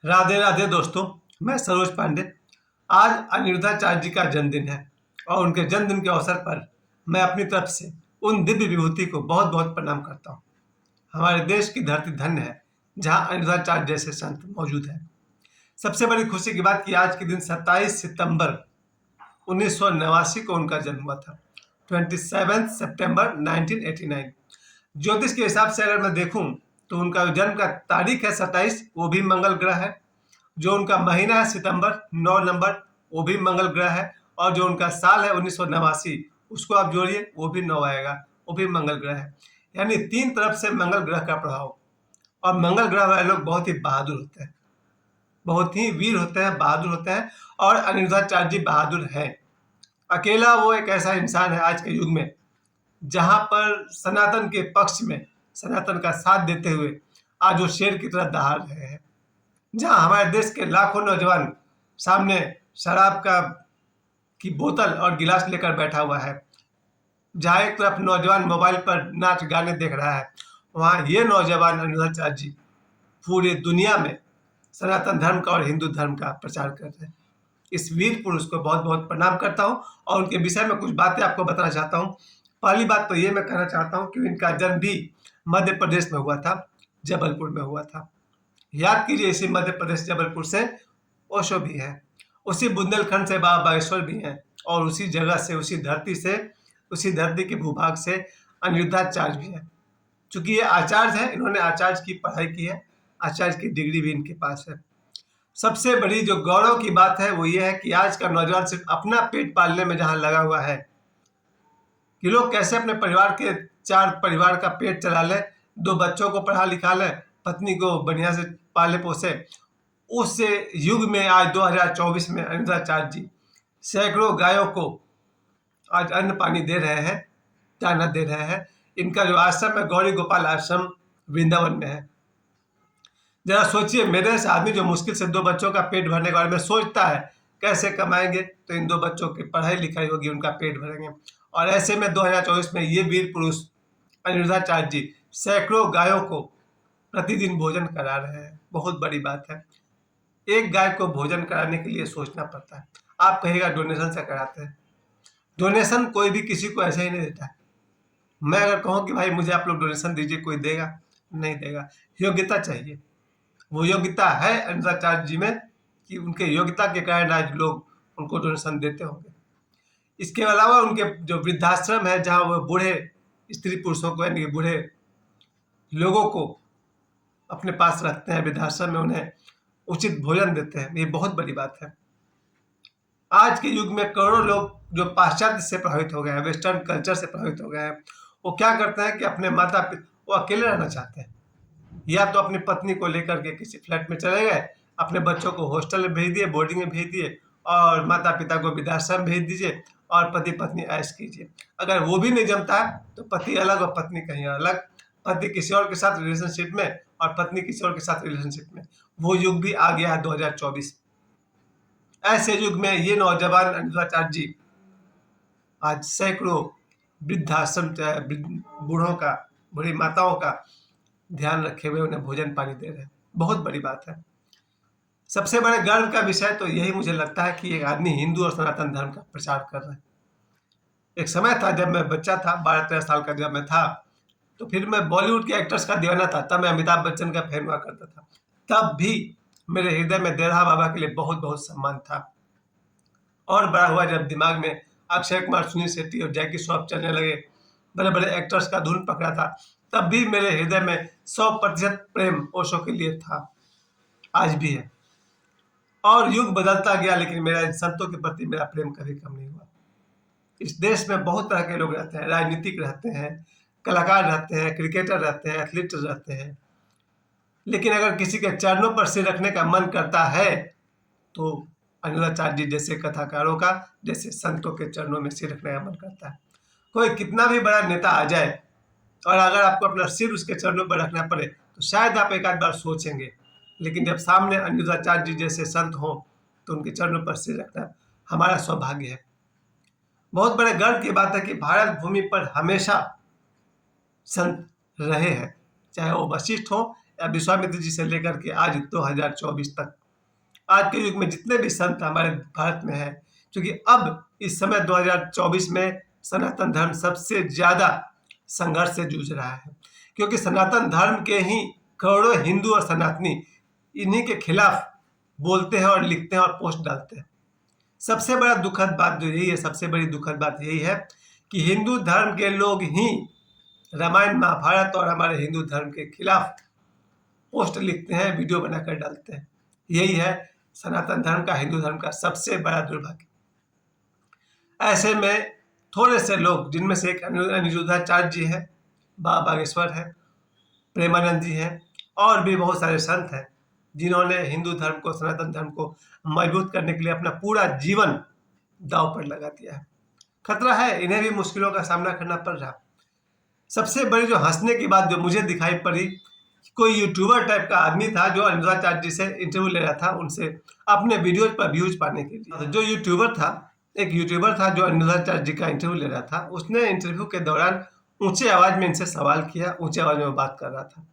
राधे राधे दोस्तों। मैं सरोज पांडे। आज अनिरुद्धाचार्य जी का जन्मदिन है और उनके जन्मदिन के अवसर पर मैं अपनी तरफ से उन दिव्य विभूति को बहुत बहुत प्रणाम करता हूँ। हमारे देश की धरती धन्य है जहाँ अनिरुद्धाचार्य जैसे संत मौजूद हैं। सबसे बड़ी खुशी की बात कि आज के दिन 27 सितंबर 1989 को उनका जन्म हुआ था। 27 सितंबर 1989। ज्योतिष के हिसाब से अगर मैं देखूं तो उनका जन्म का तारीख है 27, वो भी मंगल ग्रह है। जो उनका महीना है सितंबर, 9 नंबर, वो भी मंगल ग्रह है। और जो उनका साल है 1989, उसको आप जोड़िए, वो भी 9 आएगा, वो भी मंगल ग्रह है। यानी तीन तरफ से मंगल ग्रह का प्रभाव। और मंगल ग्रह वाले लोग बहुत ही बहादुर होते हैं, बहुत ही वीर होते हैं, बहादुर होते हैं। और अनिरुद्धाचार्य जी बहादुर हैं। अकेला वो एक ऐसा इंसान है आज के युग में जहां पर सनातन के पक्ष में, सनातन का साथ देते हुए आज वो शेर की तरह दहाड़ रहे हैं। जहां हमारे देश के लाखों नौजवान सामने शराब का की बोतल और गिलास लेकर बैठा हुआ है, जहां एक तरफ नौजवान मोबाइल पर नाच गाने देख रहा है, वहां ये नौजवान अनिरुद्धाचार्य जी पूरे दुनिया में सनातन धर्म का और हिंदू धर्म का प्रचार कर रहे हैं। इस वीर पुरुष को बहुत बहुत प्रणाम करता हूँ और उनके विषय में कुछ बातें आपको बताना चाहता हूँ। पहली बात तो ये मैं कहना चाहता हूँ कि इनका जन्म भी मध्य प्रदेश में हुआ था, जबलपुर में हुआ था। याद कीजिए, इसी मध्य प्रदेश जबलपुर से ओशो भी है, उसी बुंदेलखंड से बाबा बागेश्वर भी हैं, और उसी जगह से, उसी धरती से, उसी धरती के भूभाग से अनिरुद्धाचार्य भी है। चूंकि ये आचार्य है, इन्होंने आचार्य की पढ़ाई की है, आचार्य की डिग्री भी इनके पास है। सबसे बड़ी जो गौरव की बात है वो ये है कि आज का नौजवान सिर्फ अपना पेट पालने में जहां लगा हुआ है कि लोग कैसे अपने परिवार के, चार परिवार का पेट चला ले, दो बच्चों को पढ़ा लिखा ले, पत्नी को बढ़िया से पाले पोसे, उस युग में आज 2024 में अनिरुद्धाचार्य जी सैकड़ों गायों को आज अन्न पानी दे रहे हैं, दाना दे रहे हैं। इनका जो आश्रम है, गौरी गोपाल आश्रम, वृंदावन में है। जरा सोचिए, मेरे जैसा आदमी जो मुश्किल से दो बच्चों का पेट भरने के बारे में सोचता है कैसे कमाएंगे, तो इन दो बच्चों की पढ़ाई लिखाई होगी, उनका पेट भरेंगे। और ऐसे में 2024 में ये वीर पुरुष अनिरुद्धाचार्य जी सैकड़ों गायों को प्रतिदिन भोजन करा रहे हैं। बहुत बड़ी बात है। एक गाय को भोजन कराने के लिए सोचना पड़ता है। आप कहिएगा डोनेशन से कराते हैं। डोनेशन कोई भी किसी को ऐसे ही नहीं देता है। मैं अगर कहूँ कि भाई मुझे आप लोग डोनेशन दीजिए, कोई देगा? नहीं देगा। योग्यता चाहिए। वो योग्यता है अनिरुद्धाचार्य जी में कि उनके योग्यता के कारण आज लोग उनको डोनेशन देते होंगे। इसके अलावा उनके जो वृद्धाश्रम है, जहाँ वो बूढ़े स्त्री पुरुषों को, यानी कि बूढ़े लोगों को अपने पास रखते हैं, वृद्धाश्रम में उन्हें उचित भोजन देते हैं, ये बहुत बड़ी बात है। आज के युग में करोड़ों लोग जो पाश्चात्य से प्रभावित हो गए हैं, वेस्टर्न कल्चर से प्रभावित हो गए हैं, वो क्या करते हैं कि अपने माता पिता, वो अकेले रहना चाहते हैं। या तो अपनी पत्नी को लेकर के किसी फ्लैट में चले गए, अपने बच्चों को हॉस्टल में भेज दिए, बोर्डिंग में भेज दिए, और माता पिता को वृद्धाश्रम भेज दीजिए और पति पत्नी ऐश कीजिए। अगर वो भी नहीं जमता है तो पति अलग और पत्नी कहीं अलग, पति किसी और के साथ रिलेशनशिप में और पत्नी किसी और के साथ रिलेशनशिप में। वो युग भी आ गया है 2024। ऐसे युग में ये नौजवान अनिरुद्धाचार्य जी आज सैकड़ों वृद्धाश्रम, बूढ़ों का, बूढ़ी माताओं का ध्यान रखे हुए उन्हें भोजन पानी दे रहे हैं। बहुत बड़ी बात है। सबसे बड़े गर्व का विषय तो यही मुझे लगता है कि एक आदमी हिंदू और सनातन धर्म का प्रचार कर रहा है। एक समय था जब मैं बच्चा था, 12-13 साल का जब मैं था, तो फिर मैं बॉलीवुड के एक्टर्स का दीवाना था। तब मैं अमिताभ बच्चन का फैन हुआ करता था। तब भी मेरे हृदय में देरहा बाबा के लिए बहुत बहुत सम्मान था। और बड़ा हुआ जब दिमाग में अक्षय कुमार, सुनील शेट्टी और जैकी श्रॉफ चलने लगे, बड़े बड़े एक्टर्स का धुन पकड़ा था, तब भी मेरे हृदय में 100% प्रेम ओशो के लिए था, आज भी है। और युग बदलता गया, लेकिन मेरा इन संतों के प्रति मेरा प्रेम कभी कम नहीं हुआ। इस देश में बहुत तरह के लोग रहते हैं, राजनीतिक रहते हैं, कलाकार रहते हैं, क्रिकेटर रहते हैं, एथलीट रहते हैं, लेकिन अगर किसी के चरणों पर सिर रखने का मन करता है तो अनिरुद्धाचार्य जी जैसे कथाकारों का, जैसे संतों के चरणों में सिर रखने का मन करता है। कोई कितना भी बड़ा नेता आ जाए और अगर आपको अपना सिर उसके चरणों पर रखना पड़े तो शायद आप एक आध बार सोचेंगे, लेकिन जब सामने अनिरुद्धाचार्य जी जैसे संत हों तो उनके चरणों पर सिर रखना हमारा सौभाग्य है। बहुत बड़े गर्व की बात है कि भारत भूमि पर हमेशा संत रहे हैं, चाहे वो वशिष्ठ हो या विश्वामित्र जी से लेकर के आज 2024 तक, आज के युग में जितने भी संत हमारे भारत में हैं, क्योंकि अब इस समय 2024 में सनातन धर्म सबसे ज़्यादा संघर्ष से जूझ रहा है, क्योंकि सनातन धर्म के ही करोड़ों हिंदू और सनातनी इन्हीं के खिलाफ बोलते हैं और लिखते हैं और पोस्ट डालते हैं। सबसे बड़ा दुखद बात जो यही है, सबसे बड़ी दुखद बात यही है कि हिंदू धर्म के लोग ही रामायण महाभारत और हमारे हिंदू धर्म के खिलाफ पोस्ट लिखते हैं, वीडियो बनाकर डालते हैं। यही है सनातन धर्म का, हिंदू धर्म का सबसे बड़ा दुर्भाग्य। ऐसे में थोड़े से लोग, जिनमें से एक अनिरुद्धाचार्य जी है, बाबा बागेश्वर है, प्रेमानंद जी हैं, और भी बहुत सारे संत हैं जिन्होंने हिंदू धर्म को, सनातन धर्म को मजबूत करने के लिए अपना पूरा जीवन दांव पर लगा दिया है। खतरा है, इन्हें भी मुश्किलों का सामना करना पड़ रहा। सबसे बड़ी जो हंसने की बात जो मुझे दिखाई पड़ी, कोई यूट्यूबर टाइप का आदमी था जो अनिरुद्धाचार्य जी से इंटरव्यू ले रहा था, उनसे अपने वीडियोज पर व्यूज पाने के लिए। जो यूट्यूबर था, एक यूट्यूबर था जो अनिरुद्धाचार्य जी का इंटरव्यू ले रहा था, उसने इंटरव्यू के दौरान ऊंचे आवाज में इनसे सवाल किया, ऊंचे आवाज में बात कर रहा था।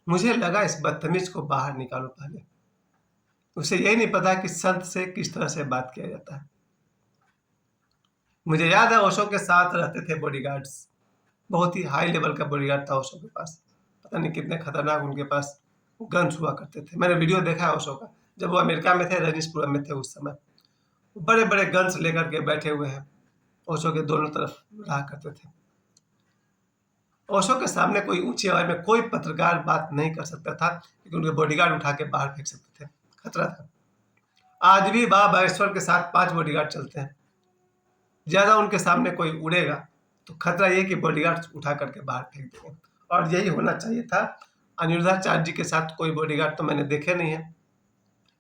मुझे लगा इस बदतमीज को बाहर निकालो पहले, उसे यही नहीं पता कि संत से किस तरह से बात किया जाता है। मुझे याद है ओशो के साथ रहते थे बॉडीगार्ड्स, बहुत ही हाई लेवल का बॉडीगार्ड था ओशो के पास, पता नहीं कितने खतरनाक उनके पास गन्स हुआ करते थे। मैंने वीडियो देखा है ओशो का, जब वो अमेरिका में थे, रजनीशपुरम में थे उस समय, बड़े बड़े गन्स लेकर के बैठे हुए हैं, ओशो के दोनों तरफ रहा करते थे। ओशो के सामने कोई ऊंची आवाज में कोई पत्रकार बात नहीं कर सकता था, क्योंकि उनके बॉडीगार्ड उठा के बाहर फेंक सकते थे, खतरा था। आज भी बाबा बागेश्वर के साथ 5 बॉडीगार्ड चलते हैं, ज्यादा उनके सामने कोई उड़ेगा तो खतरा ये कि बॉडीगार्ड उठा करके बाहर फेंक देंगे, और यही होना चाहिए था। अनिरुद्धाचार्य जी के साथ कोई बॉडीगार्ड तो मैंने देखे नहीं है,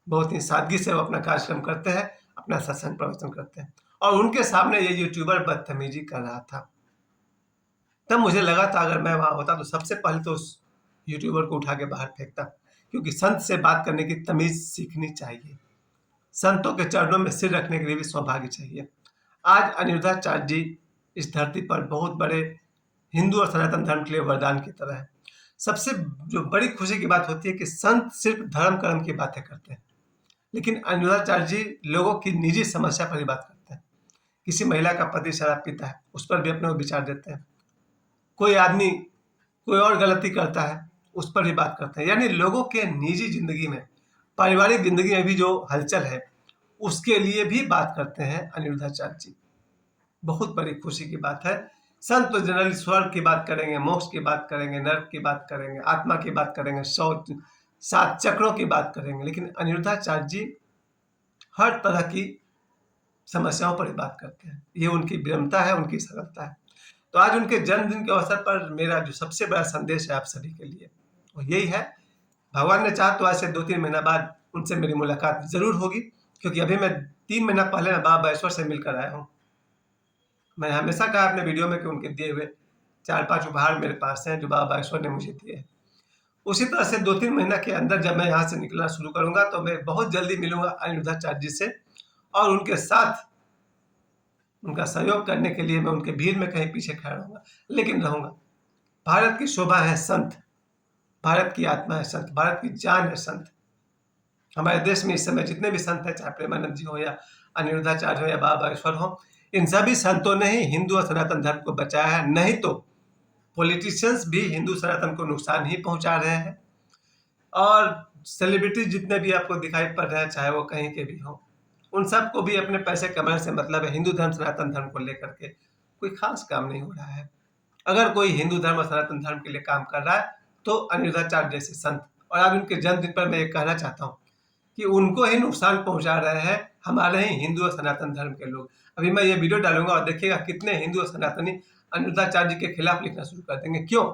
बहुत ही सादगी से वो अपना कार्यक्रम करते हैं, अपना सत्संग प्रवचन करते हैं, और उनके सामने ये यूट्यूबर बदतमीजी कर रहा था। तब मुझे लगा था अगर मैं वहां होता तो सबसे पहले तो उस यूट्यूबर को उठा के बाहर फेंकता, क्योंकि संत से बात करने की तमीज सीखनी चाहिए, संतों के चरणों में सिर रखने के लिए भी सौभाग्य चाहिए। आज अनिरुद्धाचार्य जी इस धरती पर बहुत बड़े हिंदू और सनातन धर्म के लिए वरदान की तरह है। सबसे जो बड़ी खुशी की बात होती है कि संत सिर्फ धर्म कर्म की बातें करते हैं, लेकिन अनिरुद्धाचार्य जी लोगों की निजी समस्या पर ही बात करते हैं। किसी महिला का पति शराब पीता है, उस पर भी अपने विचार देते हैं। कोई आदमी कोई और गलती करता है, उस पर भी बात करते हैं। यानी लोगों के निजी जिंदगी में, पारिवारिक जिंदगी में भी जो हलचल है, उसके लिए भी बात करते हैं अनिरुद्धाचार्य जी। बहुत बड़ी खुशी की बात है। संत तो जनरली स्वर्ग की बात करेंगे, मोक्ष की बात करेंगे, नरक की बात करेंगे, आत्मा की बात करेंगे, 7 चक्रों की बात करेंगे, लेकिन अनिरुद्धाचार्य जी हर तरह की समस्याओं पर ही बात करते हैं। ये उनकी विनम्रता है, उनकी सरलता है। तो आज उनके जन्मदिन के अवसर पर मेरा जो सबसे बड़ा संदेश है आप सभी के लिए, वो यही है, भगवान ने चाहा तो आज से 2-3 महीना बाद उनसे मेरी मुलाकात जरूर होगी, क्योंकि अभी मैं 3 महीना पहले मैं बाबा बागेश्वर से मिलकर आया हूँ। मैंने हमेशा कहा अपने वीडियो में कि उनके दिए हुए 4-5 उपहार मेरे पास हैं जो बाबा बागेश्वर ने मुझे दिए हैं। उसी तरह से 2-3 महीना के अंदर जब मैं यहाँ से निकलना शुरू करूंगा तो मैं बहुत जल्दी मिलूंगा अनिरुद्धाचार्य जी से, और उनके साथ उनका सहयोग करने के लिए मैं उनके भीड़ में कहीं पीछे खड़ा रहूंगा, लेकिन रहूंगा। भारत की शोभा है संत, भारत की आत्मा है संत, भारत की जान है संत। हमारे देश में इस समय जितने भी संत हैं, चाहे प्रेमानंद जी हो या अनिरुद्धाचार्य हो या बाबा बागेश्वर हो, इन सभी संतों ने ही हिंदू और सनातन धर्म को बचाया है। नहीं तो पॉलिटिशियंस भी हिंदू सनातन को नुकसान ही पहुंचा रहे हैं, और सेलिब्रिटी जितने भी आपको दिखाई पड़ रहे हैं, चाहे वो कहीं के भी हो, उन सबको भी अपने पैसे कमाने से मतलब है। हिंदू धर्म सनातन धर्म को लेकर के कोई खास काम नहीं हो रहा है। अगर कोई हिंदू धर्म और सनातन धर्म के लिए काम कर रहा है तो अनिरुद्धाचार्य जैसे संत, और आज उनके जन्मदिन पर मैं ये कहना चाहता हूँ कि उनको ही नुकसान पहुंचा रहे हैं हमारे ही हिंदू और सनातन धर्म के लोग। अभी मैं ये वीडियो डालूंगा और देखिएगा कितने हिंदू और सनातनी अनिरुद्धाचार्य जी के खिलाफ लिखना शुरू कर देंगे। क्यों?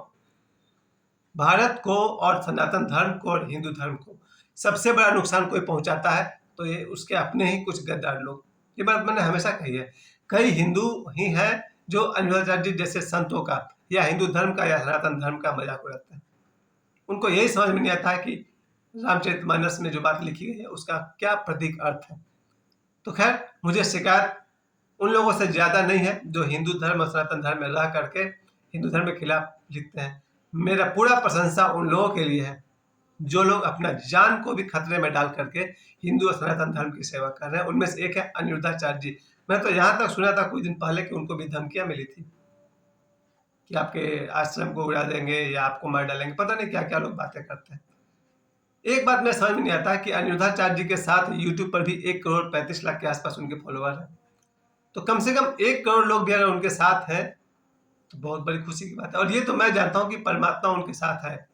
भारत को और सनातन धर्म को और हिंदू धर्म को सबसे बड़ा नुकसान कोई पहुंचाता है तो ये उसके अपने ही कुछ गद्दार लोग। ये बात मैंने हमेशा कही है। कई हिंदू ही हैं जो अनिरुद्धाचार्य जी जैसे संतों का या हिंदू धर्म का या सनातन धर्म का मजाक उड़ाते हैं। उनको यही समझ में नहीं आता है कि रामचरितमानस में जो बात लिखी गई है उसका क्या प्रतीक अर्थ है। तो खैर, मुझे शिकायत उन लोगों से ज्यादा नहीं है जो हिंदू धर्म और सनातन धर्म में रह करके हिंदू धर्म के खिलाफ लिखते हैं। मेरा पूरा प्रशंसा उन लोगों के लिए है जो लोग अपना जान को भी खतरे में डाल करके हिंदू और सनातन धर्म की सेवा कर रहे हैं। उनमें से एक है अनिरुद्धाचार्य जी। मैं तो यहाँ तक सुना था कुछ दिन पहले कि उनको भी धमकियां मिली थी कि आपके आश्रम को उड़ा देंगे या आपको मार डालेंगे, पता नहीं क्या क्या लोग बातें करते हैं। एक बात मैं समझ में नहीं आता कि अनिरुद्धाचार्य जी के साथ यूट्यूब पर भी 1,35,00,000 के आसपास उनके फॉलोअर हैं। तो कम से कम 1 करोड़ लोग भी अगर उनके साथ हैं तो बहुत बड़ी खुशी की बात है। और ये तो मैं जानता हूँ कि परमात्मा उनके साथ है,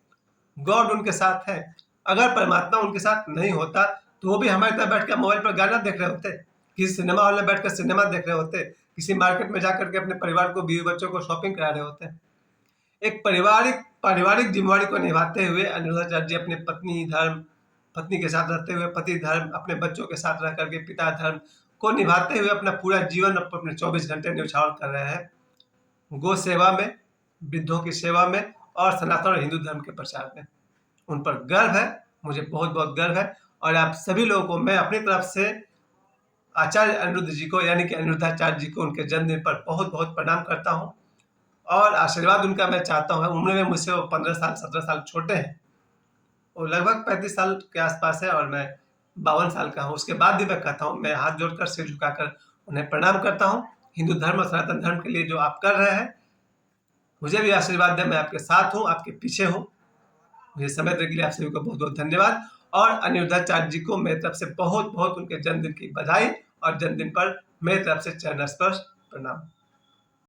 गॉड उनके साथ है। अगर परमात्मा उनके साथ नहीं होता तो वो भी हमारे तरह बैठ कर मोबाइल पर गाना देख रहे होते, किसी सिनेमा हॉल में बैठकर सिनेमा देख रहे होते, किसी मार्केट में जाकर के अपने परिवार को, बीवी बच्चों को शॉपिंग करा रहे होते। एक पारिवारिक पारिवारिक जिम्मेवारी को निभाते हुए अनिरुद्धाचार्य जी अपने पत्नी के साथ रहते हुए पति धर्म, अपने बच्चों के साथ रह करके पिता धर्म को निभाते हुए अपना पूरा जीवन अपने 24 घंटे न्यौछावर कर रहे हैं गो सेवा में, वृद्धों की सेवा में और सनातन और हिंदू धर्म के प्रचार में। उन पर गर्व है, मुझे बहुत बहुत गर्व है। और आप सभी लोगों को मैं अपनी तरफ से आचार्य अनिरुद्ध जी को यानी कि अनिरुद्धाचार्य जी को उनके जन्मदिन पर बहुत बहुत प्रणाम करता हूँ और आशीर्वाद उनका मैं चाहता हूँ। उम्र में मुझसे वो 15 साल 17 साल छोटे हैं, वो लगभग 35 साल के आसपास है और मैं 52 साल का हूँ। उसके बाद भी मैं कहता हूँ, मैं हाथ जोड़कर सिर झुकाकर उन्हें प्रणाम करता हूँ। हिंदू धर्म और सनातन धर्म के लिए जो आप कर रहे हैं, मुझे भी आशीर्वाद दें, मैं आपके साथ हूँ, आपके पीछे हूँ। मुझे समय देने के लिए आप सभी को बहुत बहुत धन्यवाद। और अनिरुद्धाचार्य जी को मेरी तरफ से बहुत बहुत उनके जन्मदिन की बधाई और जन्मदिन पर मेरी तरफ से चरण स्पर्श प्रणाम।